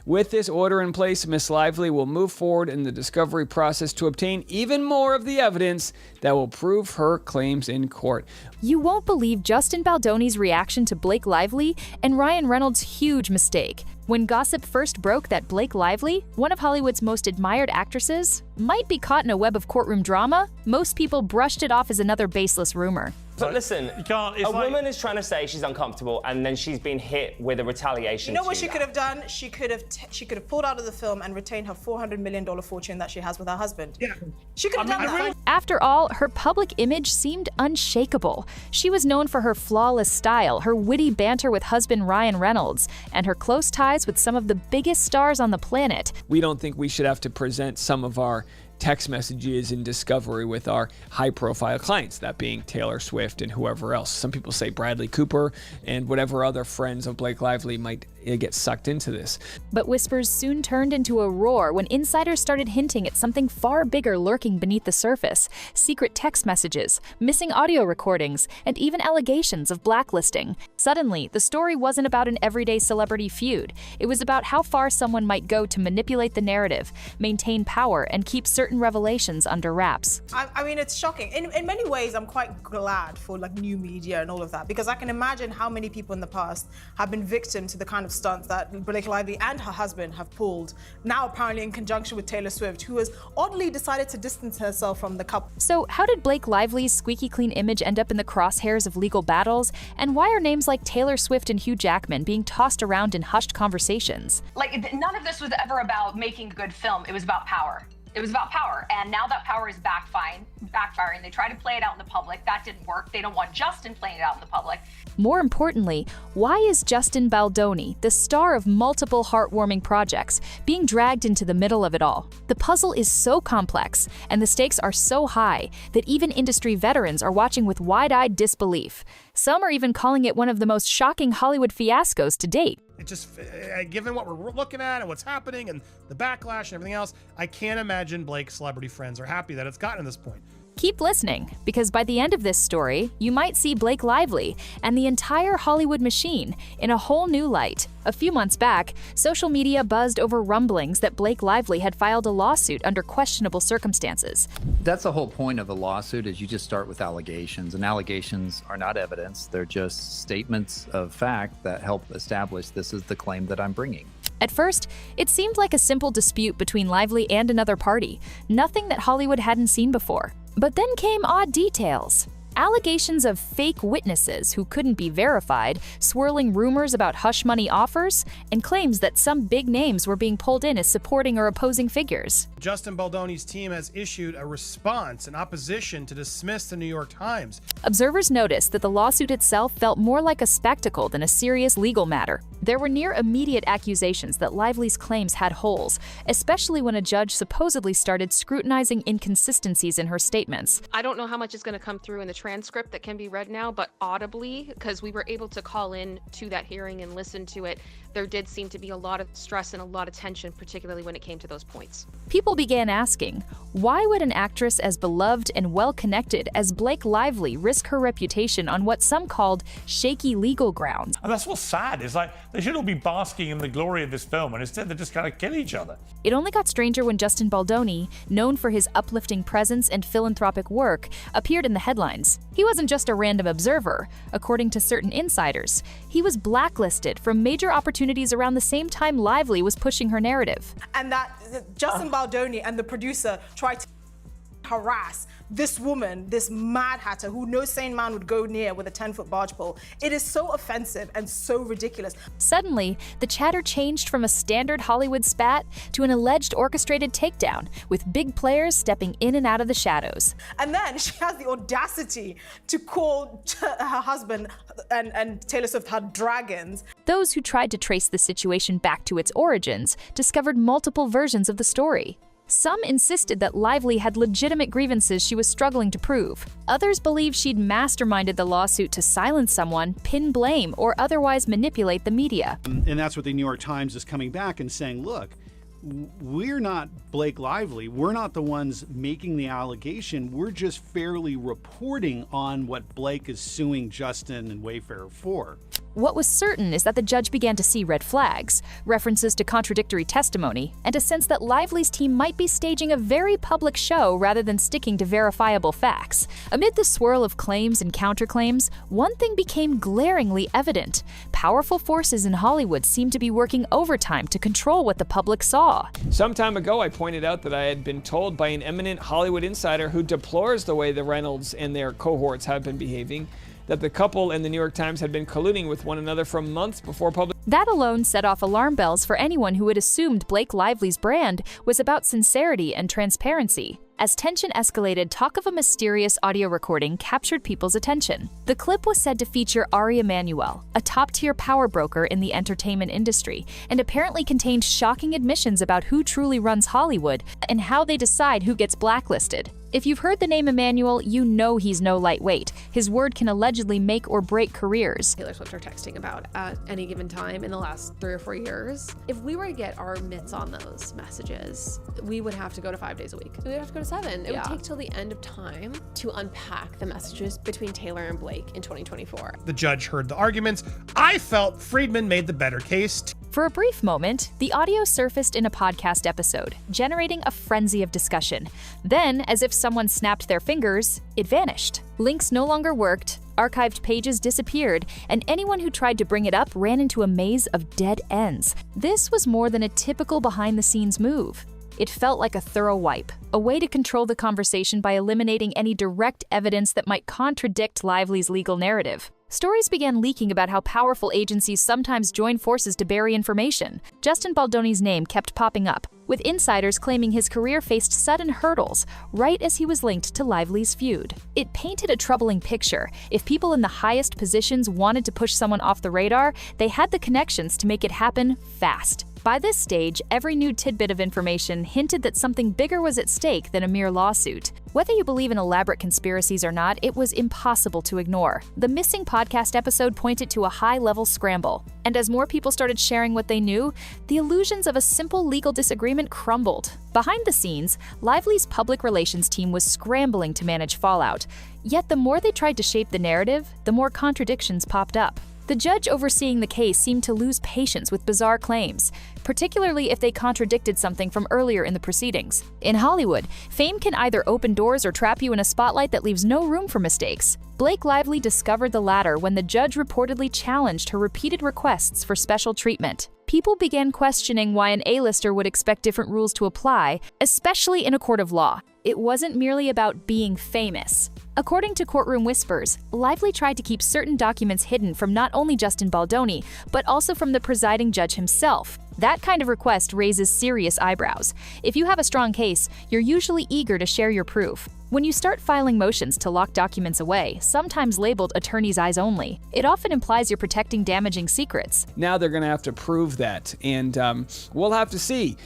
With this order in place, Miss Lively will move forward in the discovery process to obtain even more of the evidence that will prove her claims in court. You won't believe Justin Baldoni's reaction to Blake Lively and Ryan Reynolds' huge mistake. When gossip first broke that Blake Lively, one of Hollywood's most admired actresses, might be caught in a web of courtroom drama, most people brushed it off as another baseless rumor. But listen, a woman is trying to say she's uncomfortable, and then she's been hit with a retaliation. You know what she could have done? She could have pulled out of the film and retained her $400 million fortune that she has with her husband. Yeah, she could have done that. After all, her public image seemed unshakable. She was known for her flawless style, her witty banter with husband Ryan Reynolds, and her close ties with some of the biggest stars on the planet. We don't think we should have to present some of our text messages in discovery with our high-profile clients, that being Taylor Swift and whoever else. Some people say Bradley Cooper and whatever other friends of Blake Lively might get sucked into this. But whispers soon turned into a roar when insiders started hinting at something far bigger lurking beneath the surface: secret text messages, missing audio recordings, and even allegations of blacklisting. Suddenly, the story wasn't about an everyday celebrity feud. It was about how far someone might go to manipulate the narrative, maintain power, and keep certain revelations under wraps. I mean, it's shocking. In many ways, I'm quite glad for new media and all of that, because I can imagine how many people in the past have been victim to the kind of stunts that Blake Lively and her husband have pulled, now apparently in conjunction with Taylor Swift, who has oddly decided to distance herself from the couple. So how did Blake Lively's squeaky clean image end up in the crosshairs of legal battles? And why are names like Taylor Swift and Hugh Jackman being tossed around in hushed conversations? None of this was ever about making a good film. It was about power. It was about power, and now that power is backfiring. They try to play it out in the public. That didn't work. They don't want Justin playing it out in the public. More importantly, why is Justin Baldoni, the star of multiple heartwarming projects, being dragged into the middle of it all? The puzzle is so complex, and the stakes are so high, that even industry veterans are watching with wide-eyed disbelief. Some are even calling it one of the most shocking Hollywood fiascos to date. It just, given what we're looking at and what's happening and the backlash and everything else, I can't imagine Blake's celebrity friends are happy that it's gotten to this point. Keep listening, because by the end of this story, you might see Blake Lively and the entire Hollywood machine in a whole new light. A few months back, social media buzzed over rumblings that Blake Lively had filed a lawsuit under questionable circumstances. That's the whole point of a lawsuit, is you just start with allegations, and allegations are not evidence. They're just statements of fact that help establish this is the claim that I'm bringing. At first, it seemed like a simple dispute between Lively and another party, nothing that Hollywood hadn't seen before. But then came odd details. Allegations of fake witnesses who couldn't be verified, swirling rumors about hush money offers, and claims that some big names were being pulled in as supporting or opposing figures. Justin Baldoni's team has issued a response in opposition to dismiss the New York Times. Observers noticed that the lawsuit itself felt more like a spectacle than a serious legal matter. There were near immediate accusations that Lively's claims had holes, especially when a judge supposedly started scrutinizing inconsistencies in her statements. I don't know how much is going to come through in the transcript that can be read now, but audibly, because we were able to call in to that hearing and listen to it, there did seem to be a lot of stress and a lot of tension, particularly when it came to those points. People began asking, why would an actress as beloved and well-connected as Blake Lively risk her reputation on what some called shaky legal grounds? And that's what's sad, is they should all be basking in the glory of this film, and instead they just kind of kill each other. It only got stranger when Justin Baldoni, known for his uplifting presence and philanthropic work, appeared in the headlines. He wasn't just a random observer. According to certain insiders, he was blacklisted from major opportunities around the same time Lively was pushing her narrative. And that Justin Baldoni and the producer tried to harass this woman, this mad hatter who no sane man would go near with a 10-foot barge pole. It is so offensive and so ridiculous. Suddenly, the chatter changed from a standard Hollywood spat to an alleged orchestrated takedown, with big players stepping in and out of the shadows. And then she has the audacity to call her husband and Taylor Swift her dragons. Those who tried to trace the situation back to its origins discovered multiple versions of the story. Some insisted that Lively had legitimate grievances she was struggling to prove. Others believed she'd masterminded the lawsuit to silence someone, pin blame, or otherwise manipulate the media. And that's what the New York Times is coming back and saying, look, we're not Blake Lively. We're not the ones making the allegation. We're just fairly reporting on what Blake is suing Justin and Wayfair for. What was certain is that the judge began to see red flags, references to contradictory testimony, and a sense that Lively's team might be staging a very public show rather than sticking to verifiable facts. Amid the swirl of claims and counterclaims, one thing became glaringly evident. Powerful forces in Hollywood seemed to be working overtime to control what the public saw. Some time ago, I pointed out that I had been told by an eminent Hollywood insider who deplores the way the Reynolds and their cohorts have been behaving, that the couple and the New York Times had been colluding with one another for months before public. That alone set off alarm bells for anyone who had assumed Blake Lively's brand was about sincerity and transparency. As tension escalated, talk of a mysterious audio recording captured people's attention. The clip was said to feature Ari Emanuel, a top-tier power broker in the entertainment industry, and apparently contained shocking admissions about who truly runs Hollywood and how they decide who gets blacklisted. If you've heard the name Emanuel, you know he's no lightweight. His word can allegedly make or break careers. Taylor Swift are texting about at any given time in the last 3 or 4 years. If we were to get our mitts on those messages, we would have to go to 5 days a week. We would have to go to 7. It would take till the end of time to unpack the messages between Taylor and Blake in 2024. The judge heard the arguments. I felt Friedman made the better case. For a brief moment, the audio surfaced in a podcast episode, generating a frenzy of discussion. Then, as if someone snapped their fingers, it vanished. Links no longer worked, archived pages disappeared, and anyone who tried to bring it up ran into a maze of dead ends. This was more than a typical behind-the-scenes move. It felt like a thorough wipe, a way to control the conversation by eliminating any direct evidence that might contradict Lively's legal narrative. Stories began leaking about how powerful agencies sometimes join forces to bury information. Justin Baldoni's name kept popping up, with insiders claiming his career faced sudden hurdles right as he was linked to Lively's feud. It painted a troubling picture. If people in the highest positions wanted to push someone off the radar, they had the connections to make it happen fast. By this stage, every new tidbit of information hinted that something bigger was at stake than a mere lawsuit. Whether you believe in elaborate conspiracies or not, it was impossible to ignore. The missing podcast episode pointed to a high-level scramble. And as more people started sharing what they knew, the illusions of a simple legal disagreement crumbled. Behind the scenes, Lively's public relations team was scrambling to manage fallout. Yet the more they tried to shape the narrative, the more contradictions popped up. The judge overseeing the case seemed to lose patience with bizarre claims, particularly if they contradicted something from earlier in the proceedings. In Hollywood, fame can either open doors or trap you in a spotlight that leaves no room for mistakes. Blake Lively discovered the latter when the judge reportedly challenged her repeated requests for special treatment. People began questioning why an A-lister would expect different rules to apply, especially in a court of law. It wasn't merely about being famous. According to Courtroom Whispers, Lively tried to keep certain documents hidden from not only Justin Baldoni, but also from the presiding judge himself. That kind of request raises serious eyebrows. If you have a strong case, you're usually eager to share your proof. When you start filing motions to lock documents away, sometimes labeled attorney's eyes only, it often implies you're protecting damaging secrets. Now they're going to have to prove that, and we'll have to see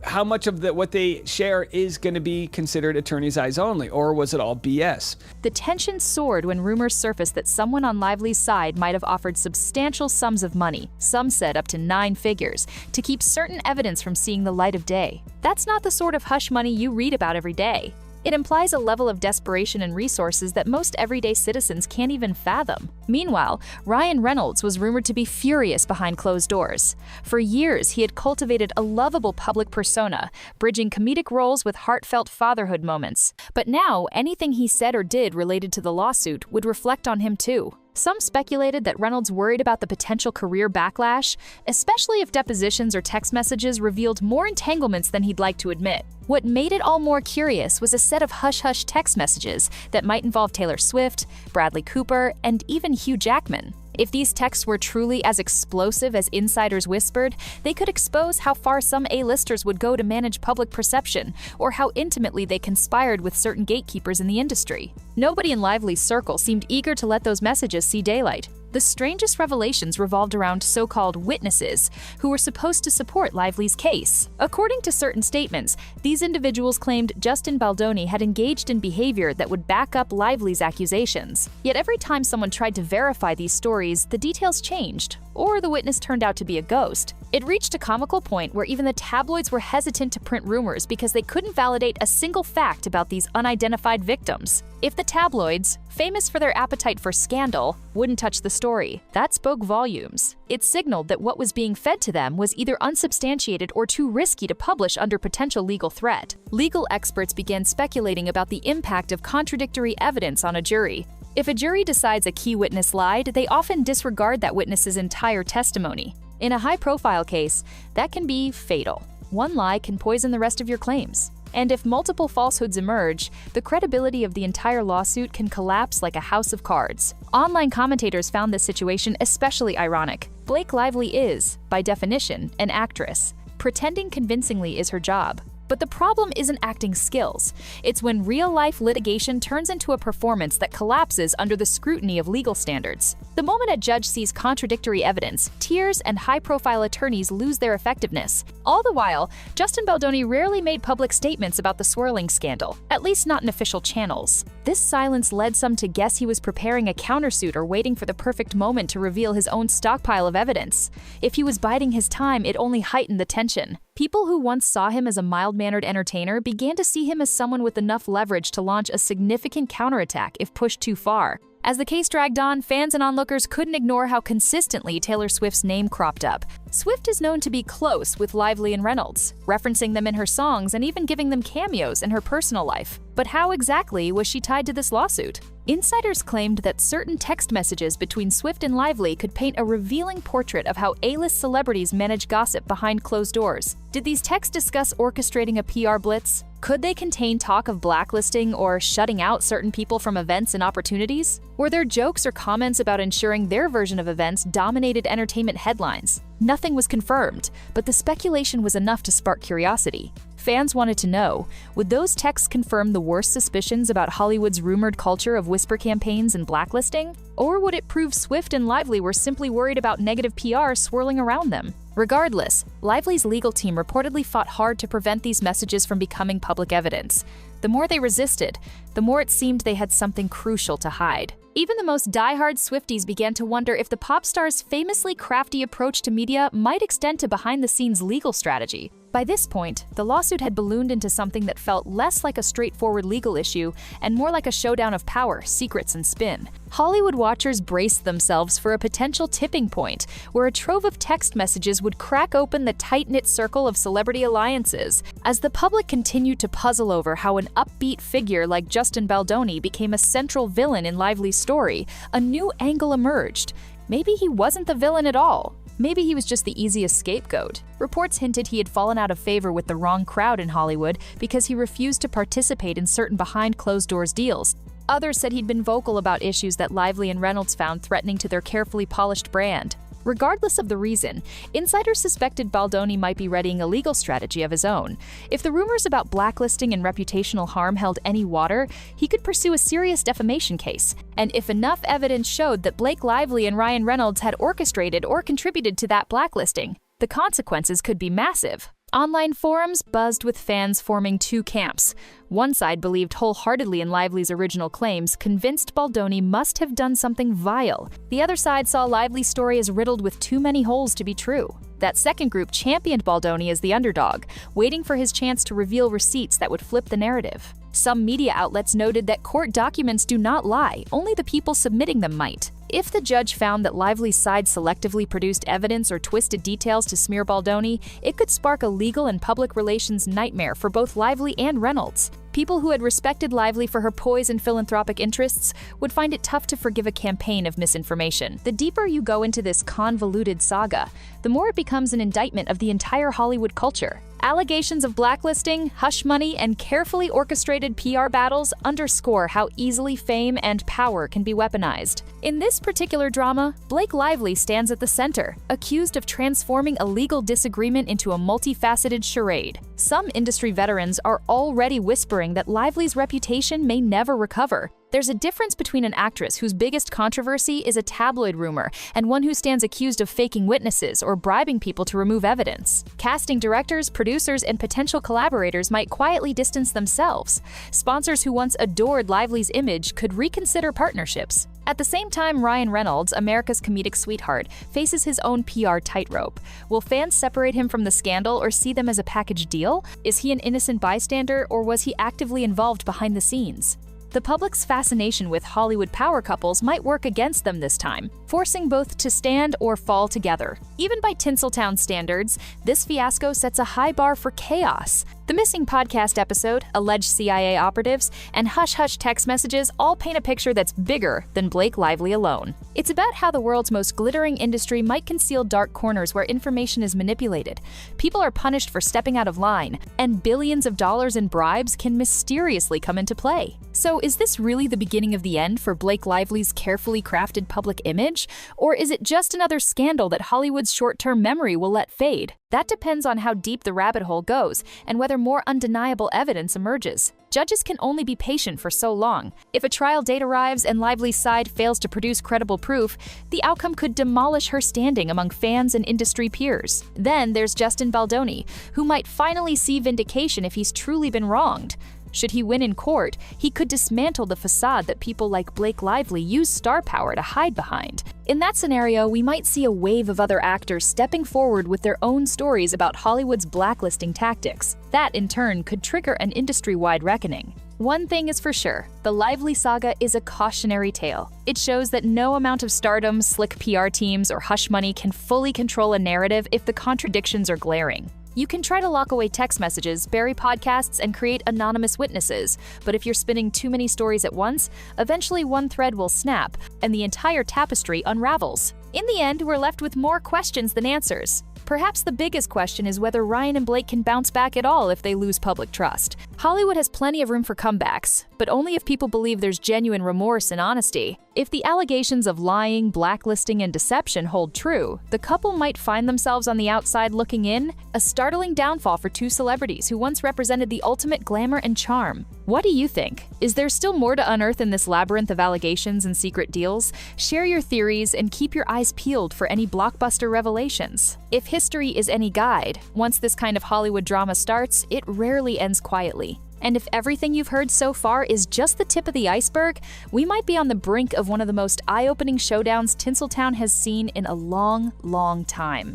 how much of what they share is going to be considered attorney's eyes only, or was it all BS? The tension soared when rumors surfaced that someone on Lively's side might have offered substantial sums of money, some said up to 9 figures, to keep certain evidence from seeing the light of day. That's not the sort of hush money you read about every day. It implies a level of desperation and resources that most everyday citizens can't even fathom. Meanwhile, Ryan Reynolds was rumored to be furious behind closed doors. For years, he had cultivated a lovable public persona, bridging comedic roles with heartfelt fatherhood moments. But now, anything he said or did related to the lawsuit would reflect on him too. Some speculated that Reynolds worried about the potential career backlash, especially if depositions or text messages revealed more entanglements than he'd like to admit. What made it all more curious was a set of hush-hush text messages that might involve Taylor Swift, Bradley Cooper, and even Hugh Jackman. If these texts were truly as explosive as insiders whispered, they could expose how far some A-listers would go to manage public perception, or how intimately they conspired with certain gatekeepers in the industry. Nobody in Lively's circle seemed eager to let those messages see daylight. The strangest revelations revolved around so-called witnesses, who were supposed to support Lively's case. According to certain statements, these individuals claimed Justin Baldoni had engaged in behavior that would back up Lively's accusations. Yet every time someone tried to verify these stories, the details changed, or the witness turned out to be a ghost. It reached a comical point where even the tabloids were hesitant to print rumors because they couldn't validate a single fact about these unidentified victims. If the tabloids, famous for their appetite for scandal, wouldn't touch the story. That spoke volumes. It signaled that what was being fed to them was either unsubstantiated or too risky to publish under potential legal threat. Legal experts began speculating about the impact of contradictory evidence on a jury. If a jury decides a key witness lied, they often disregard that witness's entire testimony. In a high-profile case, that can be fatal. One lie can poison the rest of your claims. And if multiple falsehoods emerge, the credibility of the entire lawsuit can collapse like a house of cards. Online commentators found this situation especially ironic. Blake Lively is, by definition, an actress. Pretending convincingly is her job. But the problem isn't acting skills. It's when real-life litigation turns into a performance that collapses under the scrutiny of legal standards. The moment a judge sees contradictory evidence, tears and high-profile attorneys lose their effectiveness. All the while, Justin Baldoni rarely made public statements about the swirling scandal, at least not in official channels. This silence led some to guess he was preparing a countersuit or waiting for the perfect moment to reveal his own stockpile of evidence. If he was biding his time, it only heightened the tension. People who once saw him as a mild-mannered entertainer began to see him as someone with enough leverage to launch a significant counterattack if pushed too far. As the case dragged on, fans and onlookers couldn't ignore how consistently Taylor Swift's name cropped up. Swift is known to be close with Lively and Reynolds, referencing them in her songs and even giving them cameos in her personal life. But how exactly was she tied to this lawsuit? Insiders claimed that certain text messages between Swift and Lively could paint a revealing portrait of how A-list celebrities manage gossip behind closed doors. Did these texts discuss orchestrating a PR blitz? Could they contain talk of blacklisting or shutting out certain people from events and opportunities? Were there jokes or comments about ensuring their version of events dominated entertainment headlines? Nothing was confirmed, but the speculation was enough to spark curiosity. Fans wanted to know, would those texts confirm the worst suspicions about Hollywood's rumored culture of whisper campaigns and blacklisting? Or would it prove Swift and Lively were simply worried about negative PR swirling around them? Regardless, Lively's legal team reportedly fought hard to prevent these messages from becoming public evidence. The more they resisted, the more it seemed they had something crucial to hide. Even the most diehard Swifties began to wonder if the pop star's famously crafty approach to media might extend to behind-the-scenes legal strategy. By this point, the lawsuit had ballooned into something that felt less like a straightforward legal issue and more like a showdown of power, secrets, and spin. Hollywood watchers braced themselves for a potential tipping point, where a trove of text messages would crack open the tight-knit circle of celebrity alliances. As the public continued to puzzle over how an upbeat figure like Justin Baldoni became a central villain in Lively's story, a new angle emerged. Maybe he wasn't the villain at all. Maybe he was just the easiest scapegoat. Reports hinted he had fallen out of favor with the wrong crowd in Hollywood because he refused to participate in certain behind-closed-doors deals. Others said he'd been vocal about issues that Lively and Reynolds found threatening to their carefully polished brand. Regardless of the reason, insiders suspected Baldoni might be readying a legal strategy of his own. If the rumors about blacklisting and reputational harm held any water, he could pursue a serious defamation case. And if enough evidence showed that Blake Lively and Ryan Reynolds had orchestrated or contributed to that blacklisting, the consequences could be massive. Online forums buzzed with fans forming two camps. One side believed wholeheartedly in Lively's original claims, convinced Baldoni must have done something vile. The other side saw Lively's story as riddled with too many holes to be true. That second group championed Baldoni as the underdog, waiting for his chance to reveal receipts that would flip the narrative. Some media outlets noted that court documents do not lie, only the people submitting them might. If the judge found that Lively's side selectively produced evidence or twisted details to smear Baldoni, it could spark a legal and public relations nightmare for both Lively and Reynolds. People who had respected Lively for her poise and philanthropic interests would find it tough to forgive a campaign of misinformation. The deeper you go into this convoluted saga, the more it becomes an indictment of the entire Hollywood culture. Allegations of blacklisting, hush money, and carefully orchestrated PR battles underscore how easily fame and power can be weaponized. In this particular drama, Blake Lively stands at the center, accused of transforming a legal disagreement into a multifaceted charade. Some industry veterans are already whispering that Lively's reputation may never recover. There's a difference between an actress whose biggest controversy is a tabloid rumor and one who stands accused of faking witnesses or bribing people to remove evidence. Casting directors, producers, and potential collaborators might quietly distance themselves. Sponsors who once adored Lively's image could reconsider partnerships. At the same time, Ryan Reynolds, America's comedic sweetheart, faces his own PR tightrope. Will fans separate him from the scandal or see them as a package deal? Is he an innocent bystander, or was he actively involved behind the scenes? The public's fascination with Hollywood power couples might work against them this time, forcing both to stand or fall together. Even by Tinseltown standards, this fiasco sets a high bar for chaos. The missing podcast episode, alleged CIA operatives, and hush-hush text messages all paint a picture that's bigger than Blake Lively alone. It's about how the world's most glittering industry might conceal dark corners where information is manipulated. People are punished for stepping out of line, and billions of dollars in bribes can mysteriously come into play. So is this really the beginning of the end for Blake Lively's carefully crafted public image? Or is it just another scandal that Hollywood's short-term memory will let fade? That depends on how deep the rabbit hole goes and whether more undeniable evidence emerges. Judges can only be patient for so long. If a trial date arrives and Lively's side fails to produce credible proof, the outcome could demolish her standing among fans and industry peers. Then there's Justin Baldoni, who might finally see vindication if he's truly been wronged. Should he win in court, he could dismantle the facade that people like Blake Lively use star power to hide behind. In that scenario, we might see a wave of other actors stepping forward with their own stories about Hollywood's blacklisting tactics. That, in turn, could trigger an industry-wide reckoning. One thing is for sure, the Lively saga is a cautionary tale. It shows that no amount of stardom, slick PR teams, or hush money can fully control a narrative if the contradictions are glaring. You can try to lock away text messages, bury podcasts, and create anonymous witnesses, but if you're spinning too many stories at once, eventually one thread will snap, and the entire tapestry unravels. In the end, we're left with more questions than answers. Perhaps the biggest question is whether Ryan and Blake can bounce back at all if they lose public trust. Hollywood has plenty of room for comebacks, but only if people believe there's genuine remorse and honesty. If the allegations of lying, blacklisting, and deception hold true, the couple might find themselves on the outside looking in, a startling downfall for two celebrities who once represented the ultimate glamour and charm. What do you think? Is there still more to unearth in this labyrinth of allegations and secret deals? Share your theories and keep your eyes peeled for any blockbuster revelations. If history is any guide, once this kind of Hollywood drama starts, it rarely ends quietly. And if everything you've heard so far is just the tip of the iceberg, we might be on the brink of one of the most eye-opening showdowns Tinseltown has seen in a long, long time.